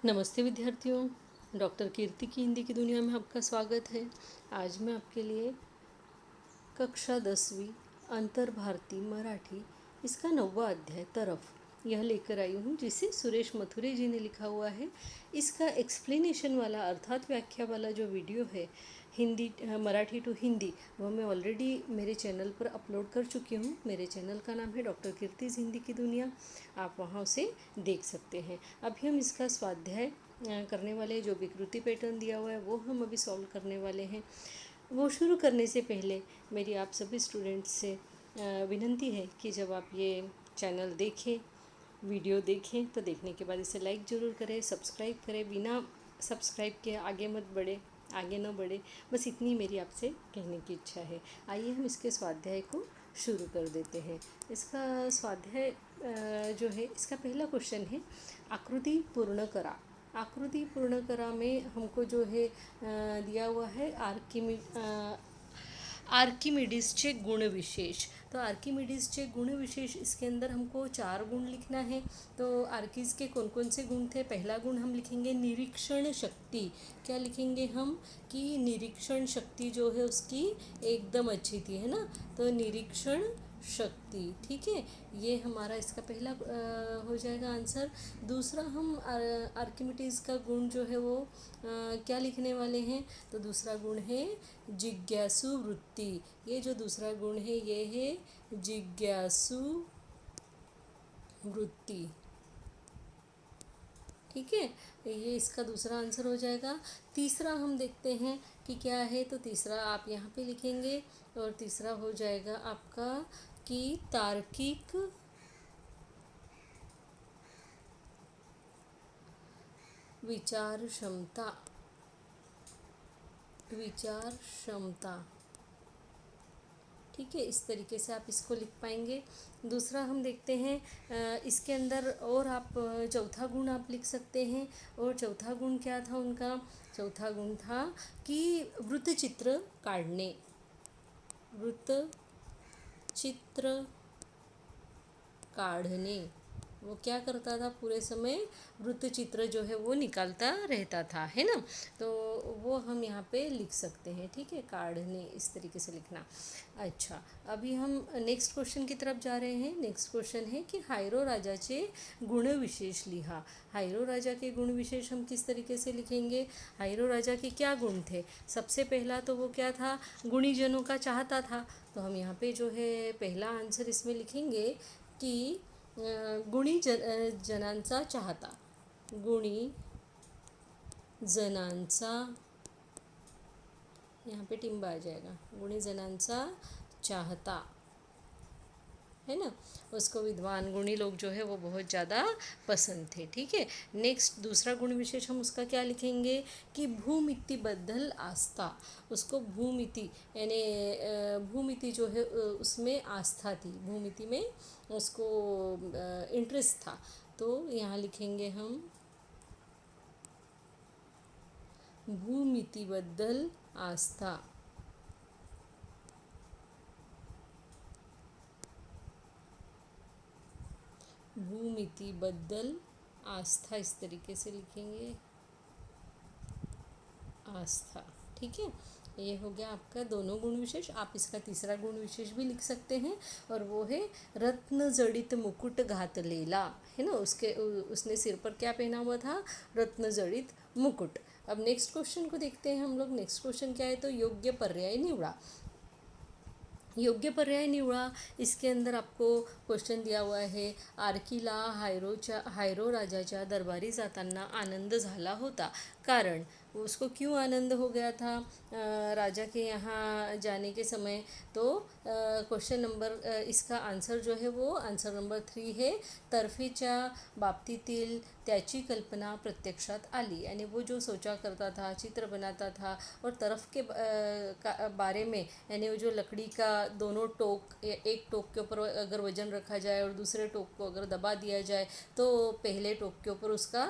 नमस्ते विद्यार्थियों। डॉक्टर कीर्ति की हिंदी की दुनिया में आपका स्वागत है। आज मैं आपके लिए कक्षा 10वीं अंतर भारती मराठी इसका 9वां अध्याय तरफ यह लेकर आई हूँ, जिसे सुरेश मथुरे जी ने लिखा हुआ है। इसका एक्सप्लेनेशन वाला अर्थात व्याख्या वाला जो वीडियो है हिंदी मराठी टू हिंदी, वह मैं ऑलरेडी मेरे चैनल पर अपलोड कर चुकी हूँ। मेरे चैनल का नाम है डॉक्टर कीर्तिज हिंदी की दुनिया। आप वहाँ उसे देख सकते हैं। अभी हम इसका स्वाध्याय करने वाले, जो विकृति पैटर्न दिया हुआ है वो हम अभी सॉल्व करने वाले हैं। वो शुरू करने से पहले मेरी आप सभी स्टूडेंट्स से विनंती है कि जब आप ये चैनल देखें, वीडियो देखें, तो देखने के बाद इसे लाइक ज़रूर करें, सब्सक्राइब करें। बिना सब्सक्राइब के आगे मत बढ़े, आगे न बढ़े, बस इतनी मेरी आपसे कहने की इच्छा है। आइए हम इसके स्वाध्याय को शुरू कर देते हैं। इसका स्वाध्याय जो है, इसका पहला क्वेश्चन है आकृति पूर्ण करा। आकृति पूर्ण करा में हमको जो है दिया हुआ है आर्किमिडीजचे गुणविशेष। तो आर्किमिडीजचे गुणविशेष, इसके अंदर हमको 4 गुण लिखना है। तो आर्किस के कौन कौन से गुण थे? पहला गुण हम लिखेंगे निरीक्षण शक्ति। क्या लिखेंगे हम? कि निरीक्षण शक्ति जो है उसकी एकदम अच्छी थी, है ना। तो निरीक्षण शक्ति, ठीक है, ये हमारा इसका पहला हो जाएगा आंसर। दूसरा हम आर्किमिडीज का गुण जो है वो क्या लिखने वाले हैं? तो दूसरा गुण है जिज्ञासु वृत्ति। ये जो दूसरा गुण है ये है जिज्ञासु वृत्ति, ठीक है। ये इसका दूसरा आंसर हो जाएगा। तीसरा हम देखते हैं कि क्या है। तो तीसरा आप यहाँ पे लिखेंगे और तीसरा हो जाएगा आपका कि तार्किक विचार क्षमता। ठीक है, इस तरीके से आप इसको लिख पाएंगे। दूसरा हम देखते हैं इसके अंदर, और आप चौथा गुण आप लिख सकते हैं। और चौथा गुण क्या था उनका? चौथा गुण था कि वृत्त चित्र काढ़ने। वृत्त चित्र काढ़ने, वो क्या करता था? पूरे समय वृत्त चित्र जो है वो निकालता रहता था, है ना। तो वो हम यहाँ पे लिख सकते हैं, ठीक है, काढ़ने, इस तरीके से लिखना। अच्छा, अभी हम नेक्स्ट क्वेश्चन की तरफ जा रहे हैं। नेक्स्ट क्वेश्चन है कि हायरो राजाचे गुणविशेष लिहा। हायरो राजा के गुण विशेष हम किस तरीके से लिखेंगे? हायरो राजा के क्या गुण थे? सबसे पहला तो वो क्या था? गुणीजनों का चाहता था। तो हम यहाँ पे जो है पहला आंसर इसमें लिखेंगे कि जनांचा चाहता। गुणी जनांचा, यहाँ पे टिंबा आ जाएगा, गुणी जनांचा चाहता, है ना। उसको विद्वान गुणी लोग जो है वो बहुत ज़्यादा पसंद थे, ठीक है। नेक्स्ट दूसरा गुण विशेष हम उसका क्या लिखेंगे कि भूमिति बद्दल आस्था। उसको भूमिति यानी भूमिति जो है उसमें आस्था थी, भूमिति में उसको इंटरेस्ट था। तो यहाँ लिखेंगे हम भूमिति बद्दल आस्था। भूमिति बद्दल आस्था, इस तरीके से लिखेंगे आस्था, ठीक है। ये हो गया आपका दोनों गुण विशेष। आप इसका तीसरा गुण विशेष भी लिख सकते हैं, और वो है रत्न जड़ित मुकुट घातलेला, है ना। उसने सिर पर क्या पहना हुआ था? रत्न जड़ित मुकुट। अब नेक्स्ट क्वेश्चन को देखते हैं हम लोग। नेक्स्ट क्वेश्चन क्या है? तो योग्य पर्याय निवडा। योग्य पर्याय निवडा, इसके अंदर आपको क्वेश्चन दिया हुआ है आर्कीला हायरो राजाच्या दरबारी जाताना आनंद झाला होता। कारण उसको क्यों आनंद हो गया था राजा के यहाँ जाने के समय? तो क्वेश्चन नंबर इसका आंसर जो है वो आंसर नंबर 3 है। तर्फेच्या बाबतीतील त्याची कल्पना प्रत्यक्षात आली। यानी वो जो सोचा करता था, चित्र बनाता था, और तरफ के बारे में, यानी वो जो लकड़ी का दोनों टोक, एक टोक के ऊपर अगर वजन रखा जाए और दूसरे टोक को अगर दबा दिया जाए तो पहले टोक के ऊपर उसका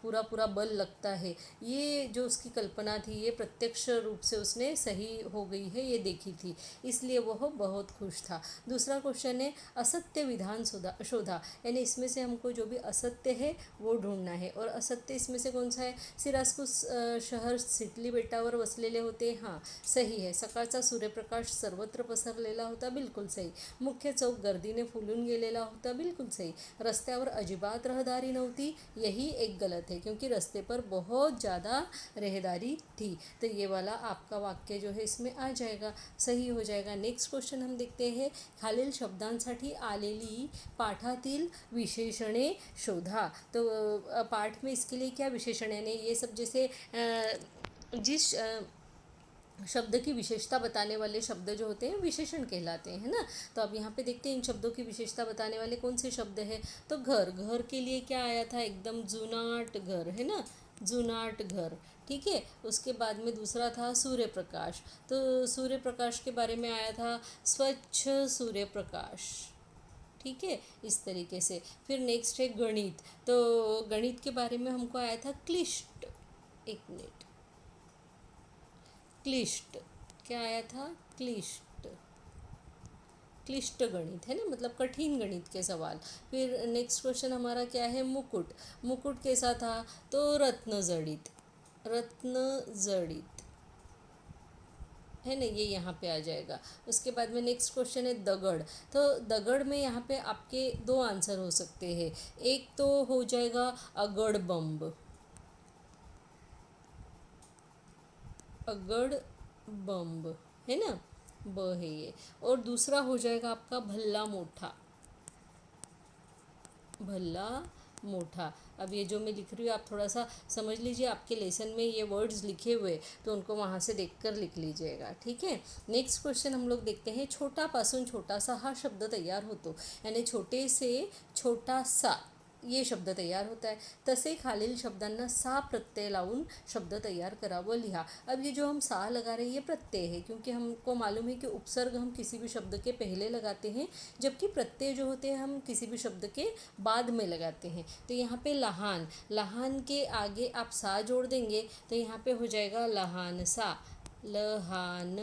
पूरा बल लगता है। ये जो उसकी कल्पना थी ये प्रत्यक्ष रूप से उसने सही हो गई है, ये देखी थी, इसलिए वह बहुत खुश था। दूसरा क्वेश्चन है असत्य विधान शोधा, यानी इसमें से हमको जो भी असत्य है वो ढूंढना है। और असत्य इसमें से कौन सा है? सिरासकुस शहर सिटली बेटावर वसलेले होते, हां सही है। सकाळचा सूर्यप्रकाश सर्वत्र पसरलेला होता, बिलकुल सही। मुख्य चौक गर्दीने फुलून गेलेला होता, बिल्कुल सही। रस्त्यावर अजिबात रहदारी नव्हती, यही एक गलत है, क्योंकि रास्ते पर बहुत ज़्यादा रहदारी थी। तो ये वाला आपका वाक्य जो है इसमें आ जाएगा, सही हो जाएगा। नेक्स्ट क्वेश्चन हम देखते हैं, खालील शब्दांसाठी आलेली पाठातील विशेषणे शोधा। तो पाठ में इसके लिए क्या विशेषण है? ये सब जैसे जिस शब्द की विशेषता बताने वाले शब्द जो होते हैं विशेषण कहलाते हैं ना। तो अब यहाँ पे देखते हैं इन शब्दों की विशेषता बताने वाले कौन से शब्द हैं। तो घर, घर के लिए क्या आया था? एकदम जुनाट घर, है ना, जुनाट घर, ठीक है। उसके बाद में दूसरा था सूर्य प्रकाश, तो सूर्य प्रकाश के बारे में आया था स्वच्छ सूर्य प्रकाश, ठीक है, इस तरीके से। फिर नेक्स्ट है गणित, तो गणित के बारे में हमको आया था क्लिष्ट, एक मिनट, क्लिष्ट, क्या आया था? क्लिष्ट, क्लिष्ट गणित, है ना, मतलब कठिन गणित के सवाल। फिर नेक्स्ट क्वेश्चन हमारा क्या है? मुकुट, मुकुट कैसा था? तो रत्न जड़ित, रत्न जड़ित, है ना, ये यहाँ पे आ जाएगा। उसके बाद में नेक्स्ट क्वेश्चन है दगड़, तो दगड़ में यहाँ पे आपके दो आंसर हो सकते हैं। एक तो हो जाएगा अगड़ बम्ब, अगड़ बम्ब, है ना, ब है ये। और दूसरा हो जाएगा आपका भल्ला मोठा, भल्ला मोठा। अब ये जो मैं लिख रही हूँ आप थोड़ा सा समझ लीजिए, आपके लेसन में ये वर्ड्स लिखे हुए तो उनको वहाँ से देखकर लिख लीजिएगा, ठीक है। नेक्स्ट क्वेश्चन हम लोग देखते हैं, छोटा पासून छोटा सा हा शब्द तैयार होतो, यानी छोटे से छोटा सा ये शब्द तैयार होता है। तसे खालील शब्दांना सा प्रत्यय लावून शब्द तैयार करा व लिहा। अब ये जो हम सा लगा रहे हैं ये प्रत्यय है, क्योंकि हमको मालूम है कि उपसर्ग हम किसी भी शब्द के पहले लगाते हैं, जबकि प्रत्यय जो होते हैं हम किसी भी शब्द के बाद में लगाते हैं। तो यहाँ पे लहान, लहान के आगे आप सा जोड़ देंगे तो यहाँ पे हो जाएगा लहान सा, लहान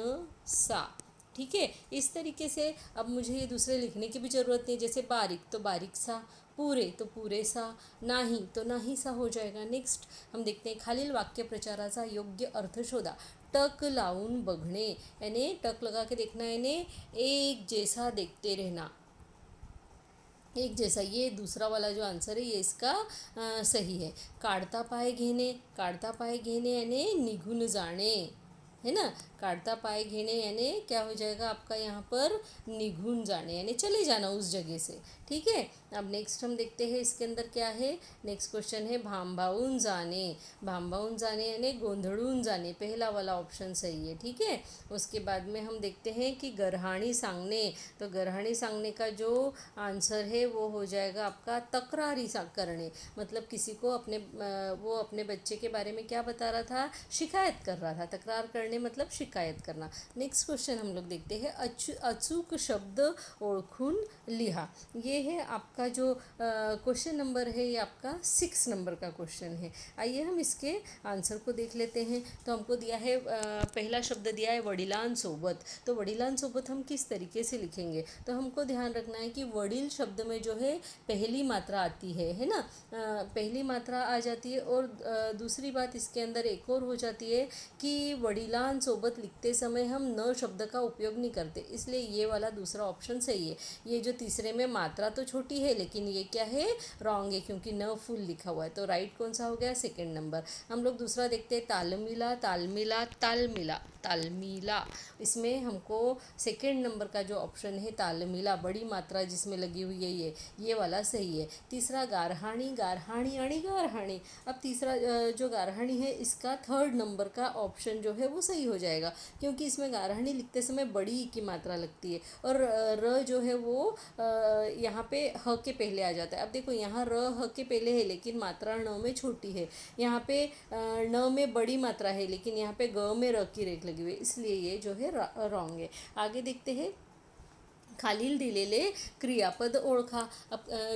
सा, ठीक है। इस तरीके से अब मुझे ये दूसरे लिखने की भी ज़रूरत नहीं, जैसे बारीक तो बारीक सा, पूरे तो पुरे सा, नाही तो नाही सा हो जाएगा। नेक्स्ट हम देखते हैं, खालील वाक्य प्रचाराचा योग्य अर्थ शोधा। टक लावून बघणे, यानी टक लगा के देखना, यानी एक जैसा देखते रहना, एक जैसा, ये दूसरा वाला जो आंसर है ये इसका सही है। काढता पाय घेणे, काढता पाय घेणे यानी निघून जाने, है ना, काढता पाय घेणे यानी क्या हो जाएगा आपका यहाँ पर? निघून जाने, यानी चले जाना उस जगह से, ठीक है। अब नेक्स्ट हम देखते हैं इसके अंदर क्या है। नेक्स्ट क्वेश्चन है भांबावून जाने, भांबावून जाने यानी गोंधळून जाने, पहला वाला ऑप्शन सही है, ठीक है। उसके बाद में हम देखते हैं कि गरहाणी सांगणे, तो गरहाणी सांगणे का जो आंसर है वो हो जाएगा आपका तकरारी करणे, मतलब किसी को अपने वो अपने बच्चे के बारे में क्या बता रहा था? शिकायत कर रहा था। तकरार करने मतलब शिकायत करना। नेक्स्ट क्वेश्चन हम लोग देखते हैं, अचूक शब्द ओळखून लिहा। ये है आपका जो क्वेश्चन नंबर है, ये आपका 6 नंबर का क्वेश्चन है। आइए हम इसके आंसर को देख लेते हैं। तो हमको दिया है पहला शब्द दिया है वडिलांसोबत, तो वडिलांसोबत हम किस तरीके से लिखेंगे? तो हमको ध्यान रखना है कि वडील शब्द में जो है पहली मात्रा आती है ना, पहली मात्रा आ जाती है। और दूसरी बात इसके अंदर एक और हो जाती है कि वडिलांसोबत लिखते समय हम न शब्द का उपयोग नहीं करते, इसलिए ये वाला दूसरा ऑप्शन सही है। ये जो तीसरे में मात्रा तो छोटी है लेकिन ये क्या है? रॉन्ग है, क्योंकि न फुल लिखा हुआ है। तो राइट कौन सा हो गया? Second number. हम लोग दूसरा देखते हैं, तालमिला, तालमिला, तालमिला, तालमिला। इसमें हमको सेकंड नंबर का जो ऑप्शन है तालमिला, बड़ी मात्रा जिसमें लगी हुई है ये वाला सही है। तीसरा गारहाणी, गारहाणी आणि गारहाणी। अब तीसरा जो गारहाणी है इसका थर्ड नंबर का ऑप्शन जो है वो सही हो जाएगा, क्योंकि इसमें गारहाणी लिखते समय बड़ी की मात्रा लगती है और र जो है वो यहाँ पे ह के पहले आ जाता है। अब देखो यहाँ र ह के पहले है लेकिन मात्रा न में छोटी है, यहाँ पे न में बड़ी मात्रा है लेकिन यहाँ पे ग में र की रेख लगी हुई है, इसलिए ये जो है रॉन्ग है। आगे देखते हैं, खालील दिलेले क्रियापद ओळखा।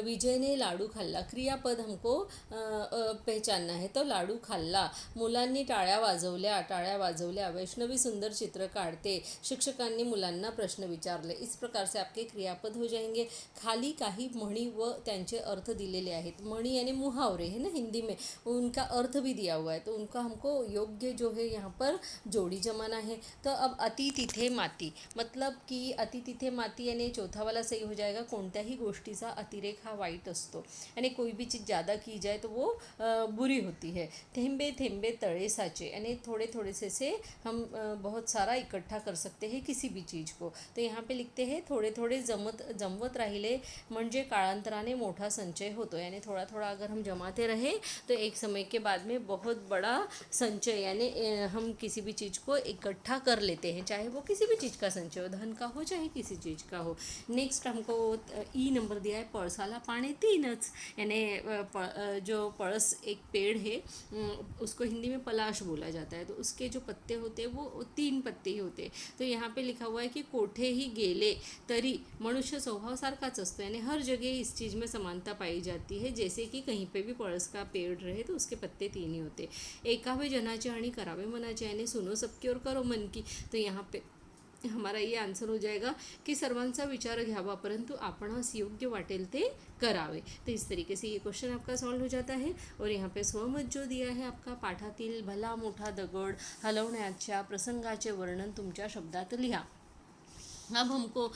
विजयने लाडू खाल्ला। क्रियापद हमको पहचानना है। तो लाडू खाल्ला। मुलांनी टाळ्या वाजवल्या। टाळ्या वाजवल्या। वैष्णवी सुंदर चित्र काढते। शिक्षकांनी मुलांना प्रश्न विचारले। इस प्रकार से आपके क्रियापद हो जाएंगे। खाली काही म्हणी व त्यांचे अर्थ दिलेले आहेत। म्हणी यानी मुहावरे है ना हिंदी में, उनका अर्थ भी दिया हुआ है, तो उनका हमको योग्य जो है यहाँ पर जोड़ी जमाना है। तो अब अति तिथे माती, मतलब कि अति तिथे माती यानी चौथा वाला सही हो जाएगा। कोणत्याही गोष्टीचा अतिरेक हा वाईट असतो, यानी कोई भी चीज़ ज़्यादा की जाए तो वो बुरी होती है। थेंबे थेंबे तळे साचे, यानी थोड़े थोड़े से हम बहुत सारा इकट्ठा कर सकते हैं किसी भी चीज़ को। तो यहाँ पे लिखते हैं थोड़े थोड़े जमवत राहिले म्हणजे काळांतराने मोठा संचय होतो, यानी थोड़ा थोड़ा अगर हम जमाते रहे तो एक समय के बाद में बहुत बड़ा संचय, यानी हम किसी भी चीज़ को इकट्ठा कर लेते हैं, चाहे वो किसी भी चीज़ का संचय हो, धन का हो चाहे किसी चीज़ का हो। नेक्स्ट हमको ई नंबर दिया है, पळसाला पाने तीनच, यानी जो पळस एक पेड़ है, उसको हिंदी में पलाश बोला जाता है, तो उसके जो पत्ते होते हैं वो 3 पत्ते ही होते हैं। तो यहाँ पे लिखा हुआ है कि कोठेही गेले तरी मनुष्य स्वभाव सारखाच असतो, यानी हर जगह इस चीज़ में समानता पाई जाती है। जैसे कि कहीं पे भी पळस का पेड़ रहे तो उसके पत्ते 3 ही होते। एकावे जनाचे आणि करावे मनाचे, यानी सुनो सबकी और करो मन की। तो यहाँ पे हमारा ये आंसर हो जाएगा कि सर्वांचा विचार घ्यावा परंतु आपणास योग्य वाटेल ते करावे। तो इस तरीके से ये क्वेश्चन आपका सॉल्व हो जाता है। और यहाँ पे स्वमत जो दिया है आपका, पाठातील भला मोठा दगड हलवण्याच्या प्रसंगाचे वर्णन तुमच्या शब्दात लिहा। अब हमको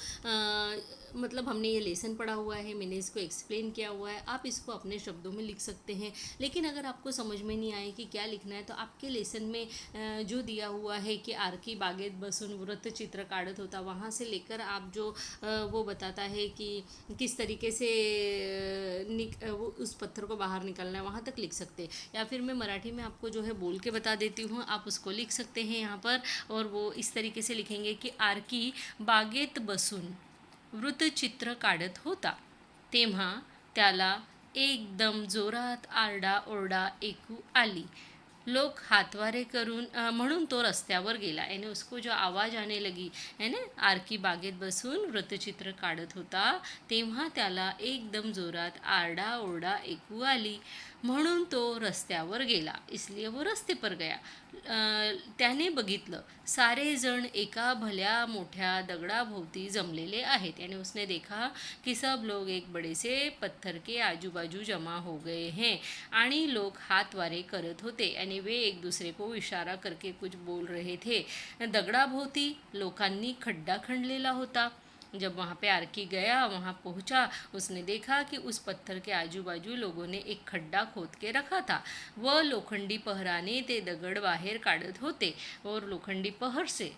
मतलब हमने ये लेसन पढ़ा हुआ है, मैंने इसको एक्सप्लेन किया हुआ है, आप इसको अपने शब्दों में लिख सकते हैं। लेकिन अगर आपको समझ में नहीं आए कि क्या लिखना है तो आपके लेसन में जो दिया हुआ है कि आरकी बागेत बसून व्रत चित्र काढ़त होता, वहाँ से लेकर आप जो वो बताता है कि किस तरीके से वो उस पत्थर को बाहर निकालना है, वहाँ तक लिख सकते हैं। या फिर मैं मराठी में आपको जो है बोल के बता देती हूँ, आप उसको लिख सकते हैं यहाँ पर। और वो इस तरीके से लिखेंगे कि आरकी बागेत बसून वृत्तचित्र काढत होता, तेव्हा त्याला एकदम जोरात आरडाओरडा ऐकू आली। लोग हातवारे करून म्हणून तो रस्त्यावर गेला, यानी उसको जो आवाज़ आने लगी है ना, आरकी बागेत बसून वृत्तचित्र काढत होता, तेव्हा त्याला एकदम जोरात आरडाओरडा ऐकू आली, म्हणून तो रस्त्यावर गेला, इसलिए वो रस्ते पर गया। त्याने बघितलं सारे जण एका भल्या मोठ्या दगडाभोवती जमलेले आहेत, यानी उसने देखा कि सब लोग एक बड़े से पत्थर के आजू बाजू जमा हो गए हैं, आणि लोग हाथ वारे करत होते, यानी वे एक दूसरे को इशारा करके कुछ बोल रहे थे। दगडाभोवती लोकांनी खड्डा खणलेला होता। जब वहाँ पे आरकी गया, वहाँ पहुँचा, उसने देखा कि उस पत्थर के आजू बाजू लोगों ने एक खड्डा खोद के रखा था। वह लोखंडी पहराने ते दगड बाहेर काढत होते और लोखंडी पहर से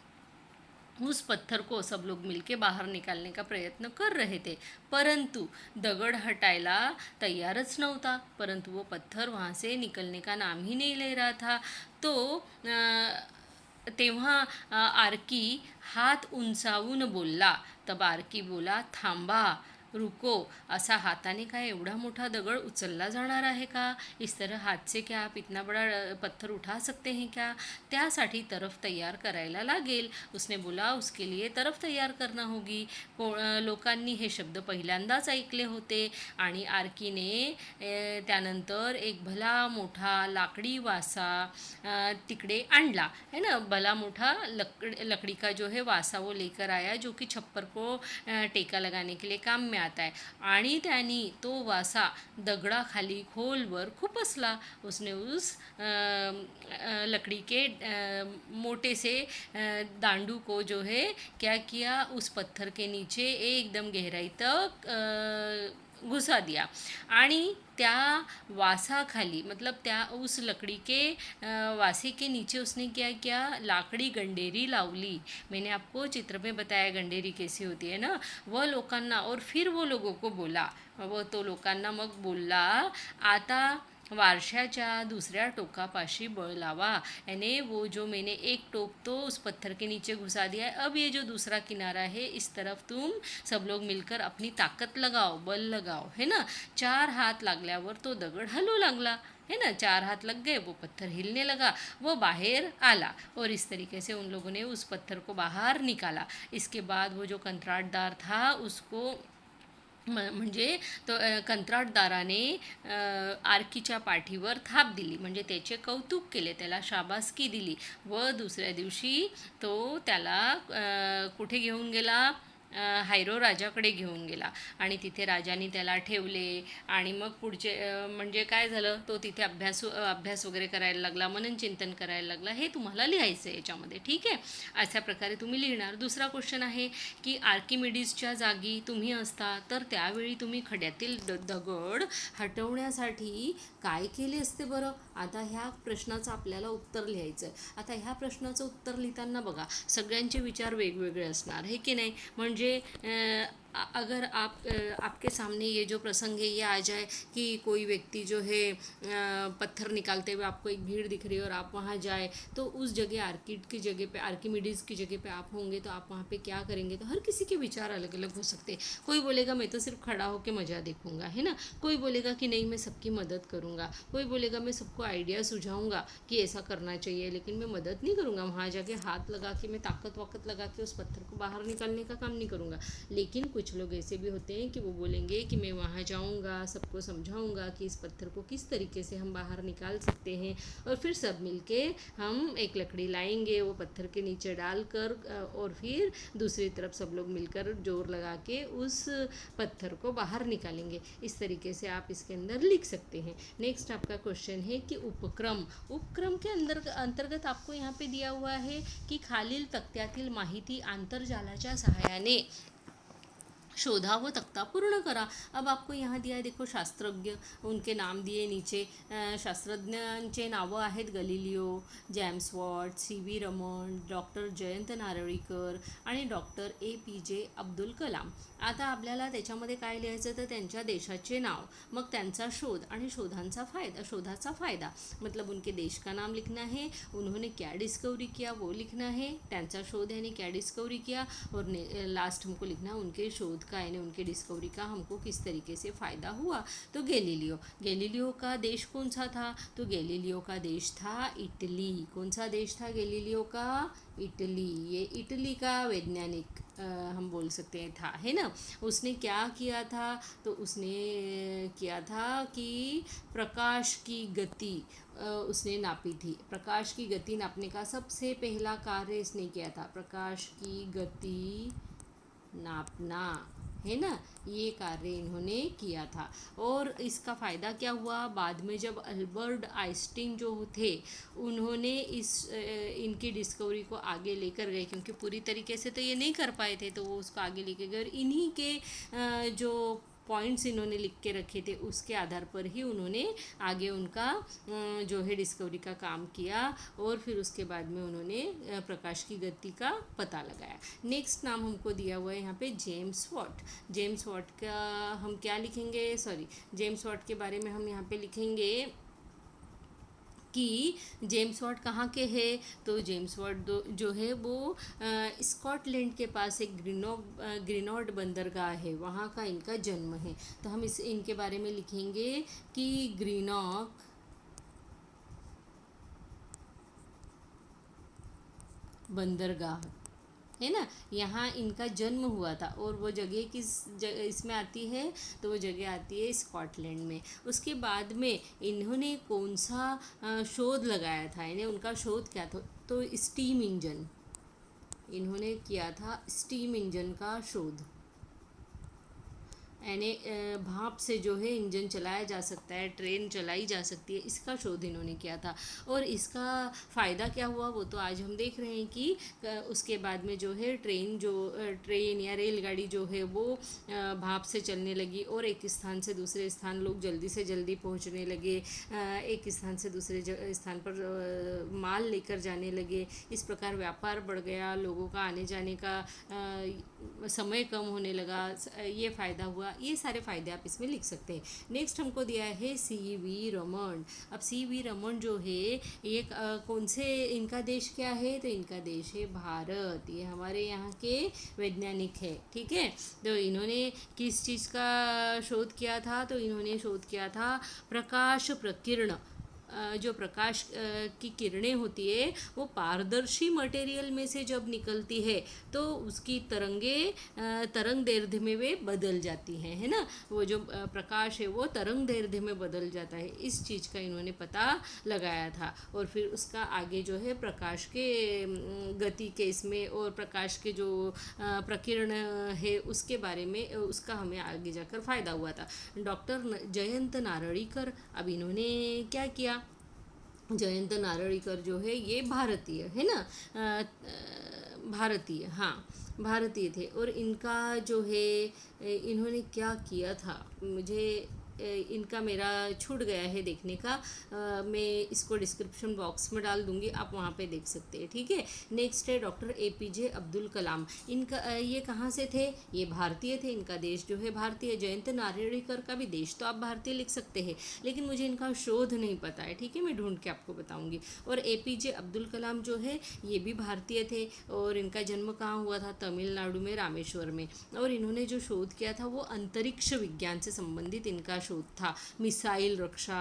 उस पत्थर को सब लोग मिलके बाहर निकालने का प्रयत्न कर रहे थे, परंतु दगड़ हटायला तैयारच नव्हता, परंतु वो पत्थर वहाँ से निकलने का नाम ही नहीं ले रहा था। तो तेव्हा आरकी हात उंचावून बोलला। तब आरकी बोला, थांबा, रुको। असा हाताने काय एवढा मोठा दगड उचलला जाणार आहे का? इस तरह हाथ से क्या आप इतना बड़ा पत्थर उठा सकते हैं क्या? त्यासाठी तरफ तैयार करायला लागेल। उसने बोला उसके लिए तरफ तैयार करना होगी। लोकांनी हे शब्द पहिल्यांदाच ऐकले होते आणि आरकीने त्यानंतर एक भला मोठा लाकडी वासा तिकडे आणला है ना। भला मोठा लकड़ी का जो है वासा वो लेकर आया, जो कि छप्पर को टेका लगाने के लिए काम में आता है। आणि त्यानी तो वासा दगडाखाली खोलवर खुपसला। उसने उस लकड़ी के मोटे से दांडू को जो है क्या किया, उस पत्थर के नीचे एकदम गहराई तक घुसा दिया। आणि त्या वासाखाली मतलब त्या उस लकड़ी के वासे के नीचे उसने क्या किया, लाकड़ी गंडेरी लावली। मैंने आपको चित्र में बताया गंडेरी कैसी होती है ना। वह लोकांना, और फिर वो लोगों को बोला, वह तो लोकांना मग बोलला, आता वारशाच्या दुसऱ्या टोकापाशी बळ लावा, यानी वो जो मैंने एक टोक तो उस पत्थर के नीचे घुसा दिया है, अब ये जो दूसरा किनारा है इस तरफ तुम सब लोग मिलकर अपनी ताकत लगाओ, बल लगाओ है ना। 4 हात लागल्यावर तो दगड हलू लागला। है ना, 4 हाथ लग गए, वो पत्थर हिलने लगा, वो बाहर आला और इस तरीके से उन लोगों ने उस पत्थर को बाहर निकाला। इसके बाद वो जो कंत्राटदार था उसको म्हणजे तो कंत्राटदाराने आर्कीच्या पाठीवर थाप दिली, म्हणजे त्याचे कौतुक केले, त्याला शाबासकी दिली व दुसऱ्या दिवशी तो त्याला कुठे घेऊन गेला, हायरो राजाकडे घेऊन गेला आणि तिथे राजाने त्याला ठेवले आणि मग पुढचे म्हणजे काय झालं, तो तिथे अभ्यास वगैरे करायला लागला, मनन चिंतन करायला लागला. हे तुम्हाला लिहायचं आहे याच्यामध्ये, ठीक आहे. अशा प्रकारे तुम्ही लिहिणार. दुसरा क्वेश्चन आहे की आर्किमिडीजच्या जागी तुम्ही असता तर त्यावेळी तुम्ही खड्यातील दगड हटवण्यासाठी काय केले असते बरं. आता ह्या प्रश्नाचं आपल्याला उत्तर लिहायचं आहे. आता ह्या प्रश्नाचं उत्तर लिहिताना बघा सगळ्यांचे विचार वेगवेगळे असणार, हे की नाही. म्हणजे अगर आपके सामने ये जो प्रसंग है ये आ जाए कि कोई व्यक्ति जो है पत्थर निकालते हुए आपको एक भीड़ दिख रही है और आप वहाँ जाए, तो उस जगह आर्किड की जगह पे, आर्किमिडीज़ की जगह पे आप होंगे तो आप वहाँ पे क्या करेंगे. तो हर किसी के विचार अलग अलग हो सकते हैं. कोई बोलेगा मैं तो सिर्फ खड़ा होकर मज़ा देखूंगा, है ना. कोई बोलेगा कि नहीं मैं सबकी मदद करूँगा. कोई बोलेगा मैं सबको आइडिया सुझाऊँगा कि ऐसा करना चाहिए, लेकिन मैं मदद नहीं करूँगा. वहाँ जाके हाथ लगा के मैं ताकत लगा के उस पत्थर को बाहर निकालने का काम नहीं करूँगा. लेकिन कुछ लोग ऐसे भी होते हैं कि वो बोलेंगे कि मैं वहाँ जाऊँगा, सबको समझाऊँगा कि इस पत्थर को किस तरीके से हम बाहर निकाल सकते हैं, और फिर सब मिलके हम एक लकड़ी लाएंगे, वो पत्थर के नीचे डालकर और फिर दूसरी तरफ सब लोग मिलकर जोर लगा के उस पत्थर को बाहर निकालेंगे. इस तरीके से आप इसके अंदर लिख सकते हैं. नेक्स्ट आपका क्वेश्चन है कि उपक्रम के अंतर्गत आपको यहाँ पे दिया हुआ है की खालील तक्त्यातील माहिती आंतरजालाच्या सहाय्याने शोधा व तख्ता पूर्ण करा. अब आपको यहाँ दिया है, देखो शास्त्रज्ञ उनके नाम दिए नीचे. शास्त्रज्ञांचे नावं आहेत गलिलिओ, जेम्स वॉट, CB रमण, डॉक्टर जयंत नारळीकर आणि डॉक्टर APJ अब्दुल कलाम. आता आपल्याला त्याच्यामध्ये काय लिहायचं तर त्यांच्या देशाचे नाव, मग त्यांचा शोध आणि शोधाचा फायदा, मतलब उनके देश का नाम लिखना है, उन्होंने क्या डिस्कवरी किया वो लिखना है, त्यांचा शोध यानी क्या डिस्कवरी किया, और लास्ट हमको लिखना उनके शोध का यानी उनके डिस्कवरी का हमको किस तरीके से फ़ायदा हुआ. तो गैलीलियो का देश कौन सा था, तो गैलीलियो का देश था इटली. कौन सा देश था गैलीलियो का, इटली. ये इटली का वैज्ञानिक हम बोल सकते हैं था, है ना. उसने क्या किया था, तो उसने किया था कि प्रकाश की गति उसने नापी थी. प्रकाश की गति नापने का सबसे पहला कार्य इसने किया था, प्रकाश की गति नापना, है ना. ये कार्य इन्होंने किया था. और इसका फ़ायदा क्या हुआ, बाद में जब अल्बर्ट आइंस्टीन जो थे उन्होंने इनकी डिस्कवरी को आगे लेकर गए, क्योंकि पूरी तरीके से तो ये नहीं कर पाए थे, तो वो उसको आगे लेके गए और इन्हीं के जो पॉइंट्स इन्होंने लिख के रखे थे उसके आधार पर ही उन्होंने आगे उनका जो है डिस्कवरी का काम किया, और फिर उसके बाद में उन्होंने प्रकाश की गति का पता लगाया. नेक्स्ट नाम हमको दिया हुआ है यहाँ पे जेम्स वॉट का हम क्या लिखेंगे, जेम्स वॉट के बारे में हम यहाँ पे लिखेंगे कि जेम्स वॉट कहाँ के हैं, तो जेम्स वॉट जो है वो स्कॉटलैंड के पास एक ग्रीनॉड बंदरगाह है, वहाँ का इनका जन्म है. तो हम इनके बारे में लिखेंगे कि ग्रीनॉक बंदरगाह, है ना, यहाँ इनका जन्म हुआ था. और वो जगह इसमें आती है, तो वो जगह आती है स्कॉटलैंड में. उसके बाद में इन्होंने कौन सा शोध लगाया था, यानी उनका शोध क्या था, तो स्टीम इंजन. इन्होंने किया था स्टीम इंजन का शोध, यानी भाप से जो है इंजन चलाया जा सकता है, ट्रेन चलाई जा सकती है, इसका शोध इन्होंने किया था. और इसका फ़ायदा क्या हुआ वो तो आज हम देख रहे हैं कि उसके बाद में जो है ट्रेन या रेलगाड़ी जो है वो भाप से चलने लगी और एक स्थान से दूसरे स्थान लोग जल्दी से जल्दी पहुंचने लगे, एक स्थान से दूसरे स्थान पर माल लेकर जाने लगे. इस प्रकार व्यापार बढ़ गया, लोगों का आने जाने का समय कम होने लगा, ये फ़ायदा हुआ. ये सारे फ़ायदे आप इसमें लिख सकते हैं. नेक्स्ट हमको दिया है CB रमन. अब CB रमन जो है ये कौन से, इनका देश क्या है, तो इनका देश है भारत. ये हमारे यहाँ के वैज्ञानिक है, ठीक है. तो इन्होंने किस चीज़ का शोध किया था, तो इन्होंने शोध किया था प्रकाश प्रकीर्ण. जो प्रकाश की किरणें होती है वो पारदर्शी मटेरियल में से जब निकलती है तो उसकी तरंग दैर्ध्य में वे बदल जाती हैं, है ना। वो जो प्रकाश है वो तरंग दैर्ध्य में बदल जाता है, इस चीज़ का इन्होंने पता लगाया था। और फिर उसका आगे जो है प्रकाश के गति के इसमें और प्रकाश के जो प्रकीर्ण है उसके बारे में उसका हमें आगे जाकर फ़ायदा हुआ था। डॉक्टर जयंत नारळीकर, अब इन्होंने क्या किया, जयंत नारळीकर जो है ये भारतीय है ना, भारतीय, हाँ भारतीय थे। और इनका जो है इन्होंने क्या किया था, मुझे इनका मेरा छूट गया है देखने का, मैं इसको डिस्क्रिप्शन बॉक्स में डाल दूंगी, आप वहाँ पे देख सकते हैं, ठीक है। नेक्स्ट है डॉक्टर APJ अब्दुल कलाम। इनका ये कहाँ से थे, ये भारतीय थे, इनका देश जो है भारतीय। जयंत नारळीकर का भी देश तो आप भारतीय लिख सकते हैं, लेकिन मुझे इनका शोध नहीं पता है, ठीक है, मैं ढूंढ के आपको बताऊंगी। और APJ अब्दुल कलाम जो है ये भी भारतीय थे, और इनका जन्म कहाँ हुआ था, तमिलनाडु में रामेश्वर में। और इन्होंने जो शोध किया था वो अंतरिक्ष विज्ञान से संबंधित इनका शोध था, मिसाइल रक्षा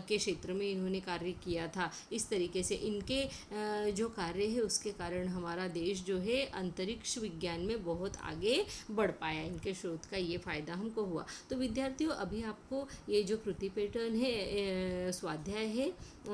के क्षेत्र में इन्होंने कार्य किया था। इस तरीके से इनके जो कार्य है उसके कारण हमारा देश जो है अंतरिक्ष विज्ञान में बहुत आगे बढ़ पाया, इनके शोध का ये फ़ायदा हमको हुआ। तो विद्यार्थियों, अभी आपको ये जो कृति पैटर्न है, स्वाध्याय है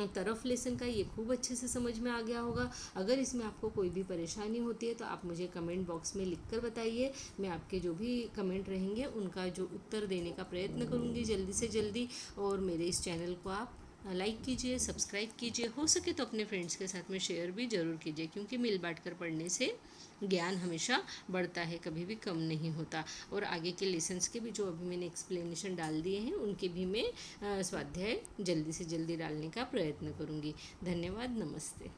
तरफ लेसन का, ये खूब अच्छे से समझ में आ गया होगा। अगर इसमें आपको कोई भी परेशानी होती है तो आप मुझे कमेंट बॉक्स में लिख कर बताइए, मैं आपके जो भी कमेंट रहेंगे उनका जो उत्तर देने का प्रयत्न करूँगी जल्दी से जल्दी। और मेरे इस चैनल को आप लाइक कीजिए, सब्सक्राइब कीजिए, हो सके तो अपने फ्रेंड्स के साथ में शेयर भी ज़रूर कीजिए, क्योंकि मिल बांट कर पढ़ने से ज्ञान हमेशा बढ़ता है, कभी भी कम नहीं होता। और आगे के लेसन्स के भी जो अभी मैंने एक्सप्लेनेशन डाल दिए हैं उनके भी मैं स्वाध्याय जल्दी से जल्दी डालने का प्रयत्न करूँगी। धन्यवाद, नमस्ते।